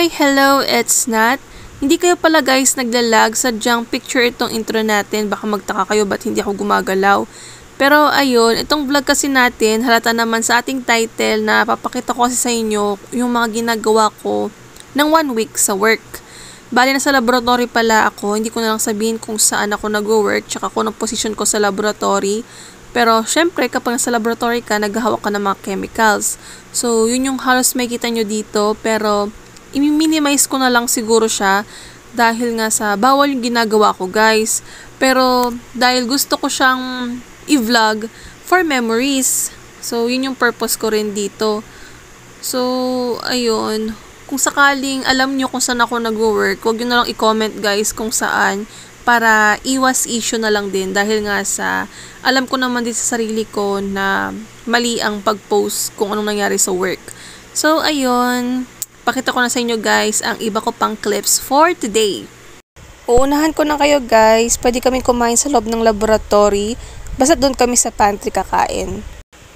Hi! Hello! It's Nat. Hindi kayo pala guys naglalag, sadyang picture itong intro natin. Baka magtaka kayo ba't hindi ako gumagalaw. Pero ayun, itong vlog kasi natin, halata naman sa ating title na papakita ko kasi sa inyo yung mga ginagawa ko ng 1 week sa work. Bali na sa laboratory pala ako, hindi ko na lang sabihin kung saan ako nag-work, tsaka kung anong position ko sa laboratory. Pero syempre kapag nasa laboratory ka, naghahawak ka ng mga chemicals. So yun yung halos makikita nyo dito, pero i-minimize ko na lang siguro siya dahil nga sa bawal yung ginagawa ko guys. Pero dahil gusto ko siyang i-vlog for memories. So yun yung purpose ko rin dito. So ayun, kung sakaling alam nyo kung saan ako nag-work, huwag nyo na lang i-comment guys kung saan para iwas issue na lang din dahil nga sa alam ko naman din sa sarili ko na mali ang pag-post kung anong nangyari sa work. So ayun, pakita ko na sa inyo guys ang iba ko pang clips for today. Uunahan ko na kayo guys, pwede kaming kumain sa loob ng laboratory, basta doon kami sa pantry kakain.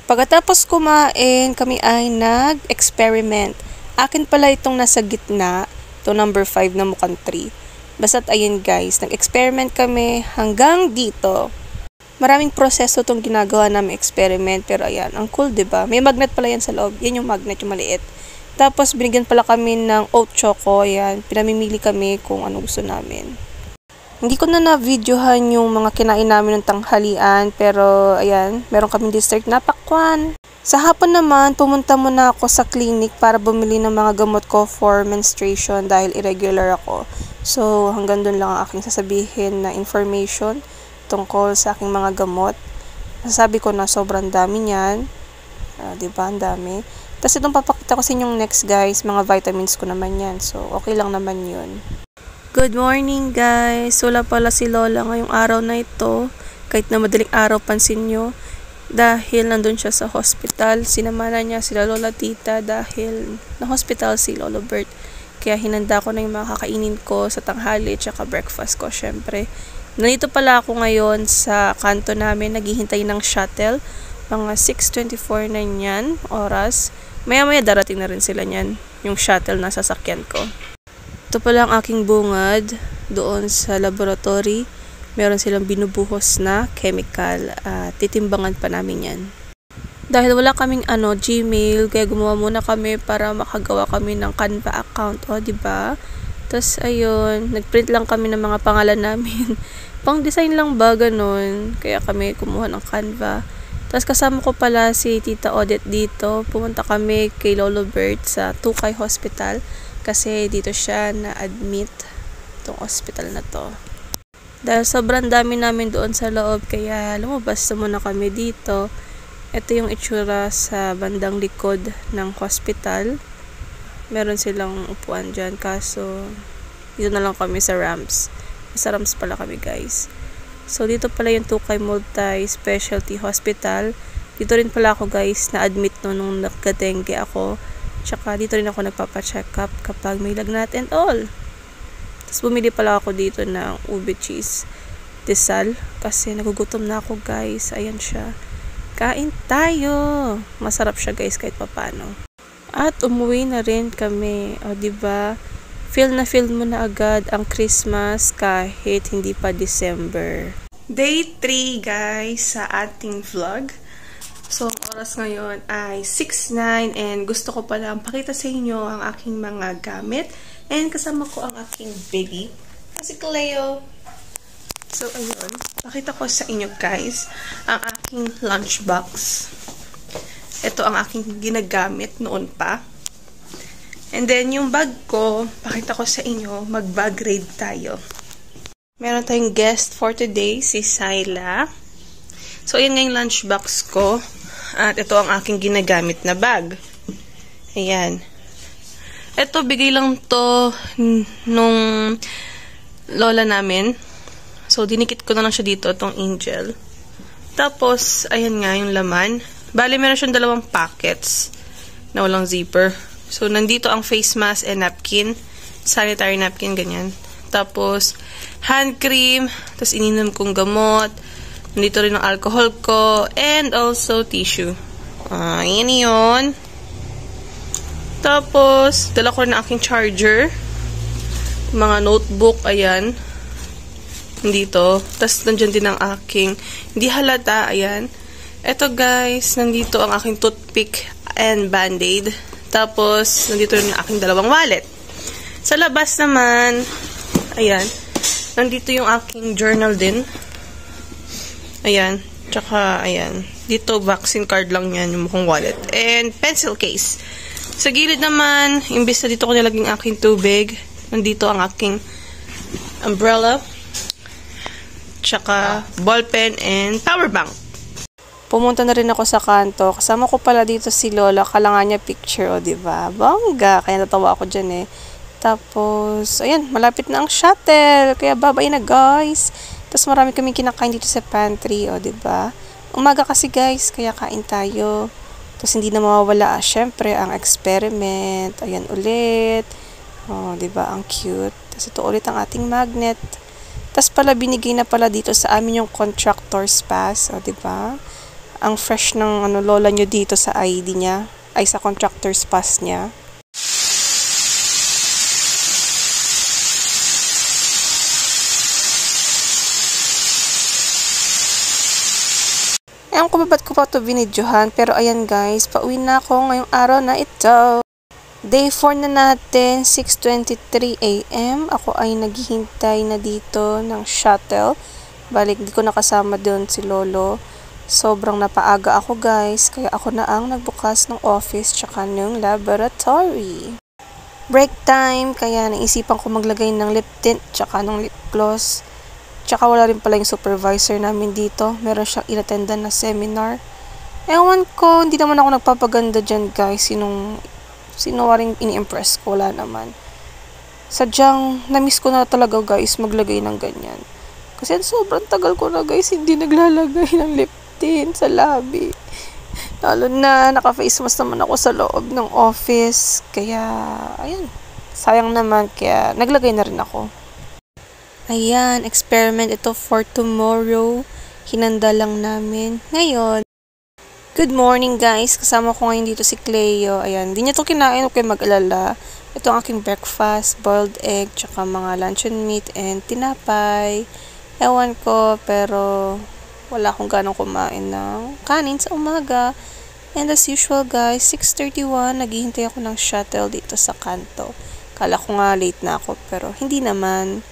Pagkatapos kumain, kami ay nag-experiment. Akin pala itong nasa gitna, ito number 5 na mukhang 3. Basta't ayun guys, nag-experiment kami hanggang dito. Maraming proseso itong ginagawa namin experiment, pero ayan, ang cool diba? May magnet pala yan sa loob, yan yung magnet, yung maliit. Tapos, binigyan pala kami ng oat choco. Ayan, pinamimili kami kung ano gusto namin. Hindi ko na na-videohan yung mga kinain namin ng tanghalian. Pero, ayan, meron kaming dessert na pakwan. Sa hapon naman, pumunta muna ako sa clinic para bumili ng mga gamot ko for menstruation dahil irregular ako. So, hanggang dun lang ang aking sasabihin na information tungkol sa aking mga gamot. Masasabi ko na sobrang dami niyan. Diba, ang dami. Tapos itong papakita ko sa inyong next guys, mga vitamins ko naman yan. So, okay lang naman yun. Good morning guys! Wala pala si Lola ngayong araw na ito. Kahit na madaling araw, pansin nyo. Dahil nandun siya sa hospital. Sinamana niya sila Lola Tita dahil na-hospital si Lolo Bert. Kaya hinanda ko na yung mga kakainin ko sa tanghali tsaka breakfast ko syempre. Nandito pala ako ngayon sa kanto namin. Naghihintay ng shuttle. Mga 6:24 na yan oras. Maya-maya darating na rin sila niyan, yung shuttle na sasakyan ko. Ito pala ang aking bungad doon sa laboratory. Meron silang binubuhos na chemical at titimbangan pa namin yan. Dahil wala kaming Gmail, kaya gumawa muna kami para makagawa kami ng Canva account. O, diba? Tapos, ayun, nagprint lang kami ng mga pangalan namin. Pang-design lang ba, ganun? Kaya kami kumuha ng Canva. Tapos kasama ko pala si Tita Odette dito. Pumunta kami kay Lolo Bert sa Tukay Hospital kasi dito siya na-admit itong hospital na to. Dahil sobrang dami namin doon sa loob kaya lumabas na muna kami dito. Ito yung itsura sa bandang likod ng hospital. Meron silang upuan dyan kaso dito na lang kami sa ramps. Sa ramps pala kami guys. So, dito pala yung Tukay Multi-Specialty Hospital. Dito rin pala ako guys, na-admit nung nagka-dengue ako. Tsaka dito rin ako nagpapacheck up kapag may lagnat and all. Tapos bumili pala ako dito ng ube cheese desal. Kasi nagugutom na ako guys. Ayan siya. Kain tayo! Masarap siya guys kahit papano. At umuwi na rin kami. O diba? Feel na feel mo na agad ang Christmas kahit hindi pa December. Day 3 guys sa ating vlog. So, ang oras ngayon ay 6:09 and gusto ko pala pakita sa inyo ang aking mga gamit. And kasama ko ang aking baby, si Cleo. So, ayun. Pakita ko sa inyo guys ang aking lunchbox. Ito ang aking ginagamit noon pa. And then, yung bag ko, pakita ko sa inyo, mag-bag raid tayo. Meron tayong guest for today, si Syla. So, ayan nga yung lunchbox ko. At ito ang aking ginagamit na bag. Ayan. Ito, bigay lang to nung lola namin. So, dinikit ko na lang siya dito, itong angel. Tapos, ayan nga yung laman. Bali, meron siyang 2 packets na walang zipper. So, nandito ang face mask and napkin. Sanitary napkin, ganyan. Tapos, hand cream. Tapos, ininom kong gamot. Nandito rin ang alcohol ko. And also, tissue. Yan yun. Tapos, dala ko rin ang aking charger. Mga notebook, ayan. Nandito. Tapos, nandyan din ang aking, hindi halata, ayan. Eto guys, nandito ang aking toothpick and band-aid. Tapos, nandito rin ang aking dalawang wallet. Sa labas naman, ayan. Nandito yung aking journal din. Ayan. Tsaka, ayan. Dito, vaccine card lang yan, yung mukhang wallet. And, pencil case. Sa gilid naman, imbis na dito ko nilaging aking tubig, nandito ang aking umbrella, tsaka ballpen and power bank. Pumunta na rin ako sa kanto. Kasama ko pala dito si Lola. Kala nga niya picture, o diba? Bongga. Kaya natawa ako dyan eh. Tapos, ayan, malapit na ang shuttle. Kaya babay na guys. Tapos marami kaming kinakain dito sa pantry, o diba? Umaga kasi guys, kaya kain tayo. Tapos hindi na mawawala, syempre, ang experiment. Ayan ulit. Oh, diba? Ang cute. Tapos ito ulit ang ating magnet. Tapos pala, binigay na pala dito sa amin yung contractor's pass. O, diba? Ang fresh ng lola nyo dito sa ID niya. Ay, sa contractor's pass niya. Ewan ko ba ba't ko pa ito binidyohan, pero ayan guys, pauwi na ako ngayong araw na ito. Day 4 na natin, 6:23 AM. Ako ay naghihintay na dito ng shuttle. Balik, di ko nakasama doon si Lolo. Sobrang napaaga ako guys, kaya ako na ang nagbukas ng office tsaka ng laboratory. Break time, kaya naisipan ko maglagay ng lip tint tsaka ng lip gloss. Tsaka wala rin pala yung supervisor namin dito. Meron siyang inattendan na seminar. Ewan ko, hindi naman ako nagpapaganda dyan guys. Sino rin ini-impress ko, wala naman. Sadyang, na-miss ko na talaga guys maglagay ng ganyan. Kasi sobrang tagal ko na guys, hindi naglalagay ng lip tint sa labi. Lalo na, naka-face mask naman ako sa loob ng office. Kaya, ayan. Sayang naman, kaya naglagay na rin ako. Ayan, experiment ito for tomorrow. Hinanda lang namin ngayon. Good morning guys, kasama ko ngayon dito si Cleo. Ayan, hindi niya ito kinain, okay mag-alala. Ito ang aking breakfast, boiled egg, tsaka mga luncheon meat and tinapay. Ewan ko, pero wala akong ganong kumain ng kanin sa umaga. And as usual guys, 6:31, naghihintay ako ng shuttle dito sa kanto. Kala ko nga late na ako, pero hindi naman.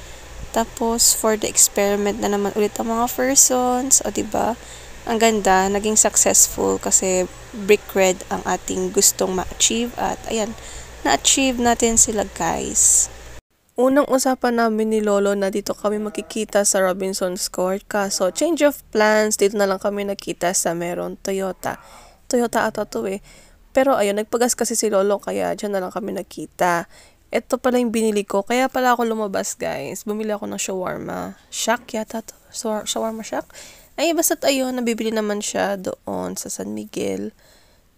Tapos, for the experiment na naman ulit ang mga persons. O, diba? Ang ganda, naging successful kasi brick red ang ating gustong ma-achieve. At, ayan, na-achieve natin sila, guys. Unang usapan namin ni Lolo na dito kami makikita sa Robinson's Court. Kaso, change of plans, dito na lang kami nakita sa meron Toyota. Toyota ata to eh. Pero, ayun, nagpagas kasi si Lolo, kaya dyan na lang kami nakita. Ito pala yung binili ko. Kaya pala ako lumabas, guys. Bumili ako ng shawarma. Shack yata to. Shawarma shack. Ay, basta't ayun, nabibili naman siya doon sa San Miguel.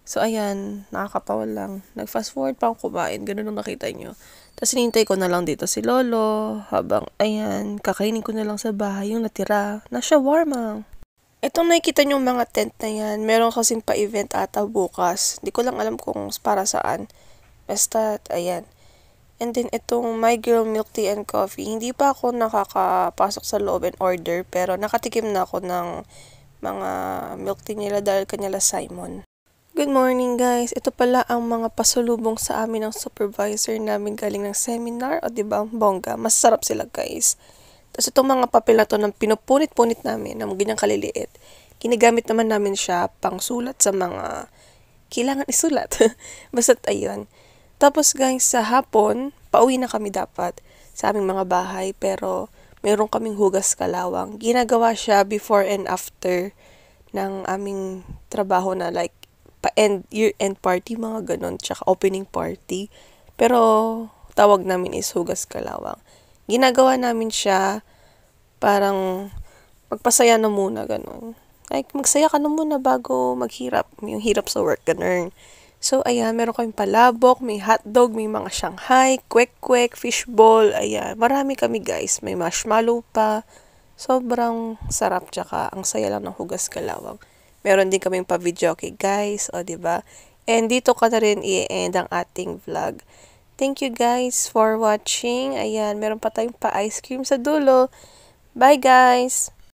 So, ayan, nakakatawa lang. Nag-fast forward pa akong kumain. Ganun ang nakita nyo. Tapos, hinintay ko na lang dito si Lolo. Habang, ayan, kakainin ko na lang sa bahay yung natira na shawarma. Itong nakikita nyo mga tent na yan, meron kasing pa-event ata bukas. Hindi ko lang alam kung para saan. Basta, ayan. And then, itong My Girl Milk Tea and Coffee. Hindi pa ako nakakapasok sa loob and order. Pero nakatikim na ako ng mga milk tea nila dahil kanila Simon. Good morning guys. Ito pala ang mga pasulubong sa amin ng supervisor namin galing ng seminar. O diba, bongga. Masarap sila guys. Tapos itong mga papel na to ng pinupunit-punit namin na ganyang kaliliit. Ginagamit naman namin siya pang sulat sa mga kailangan isulat. Basta't ayun. Tapos guys, sa hapon, pauwi na kami dapat sa aming mga bahay. Pero meron kaming hugas kalawang. Ginagawa siya before and after ng aming trabaho na like year-end party, mga ganon. Tsaka opening party. Pero tawag namin is hugas kalawang. Ginagawa namin siya parang magpasaya na muna, ganon. Like, magsaya ka na muna bago maghirap. Yung hirap sa work, ganon. So, ayan, meron kaming palabok, may hotdog, may mga Shanghai, kwek-kwek, fishball, ayan. Marami kami guys, may marshmallow pa. Sobrang sarap, tsaka ang saya lang ng hugas kalawang. Meron din kaming pa-videoke guys, o diba? And dito ko na rin i-end ang ating vlog. Thank you guys for watching. Ayan, meron pa tayong pa-ice cream sa dulo. Bye guys!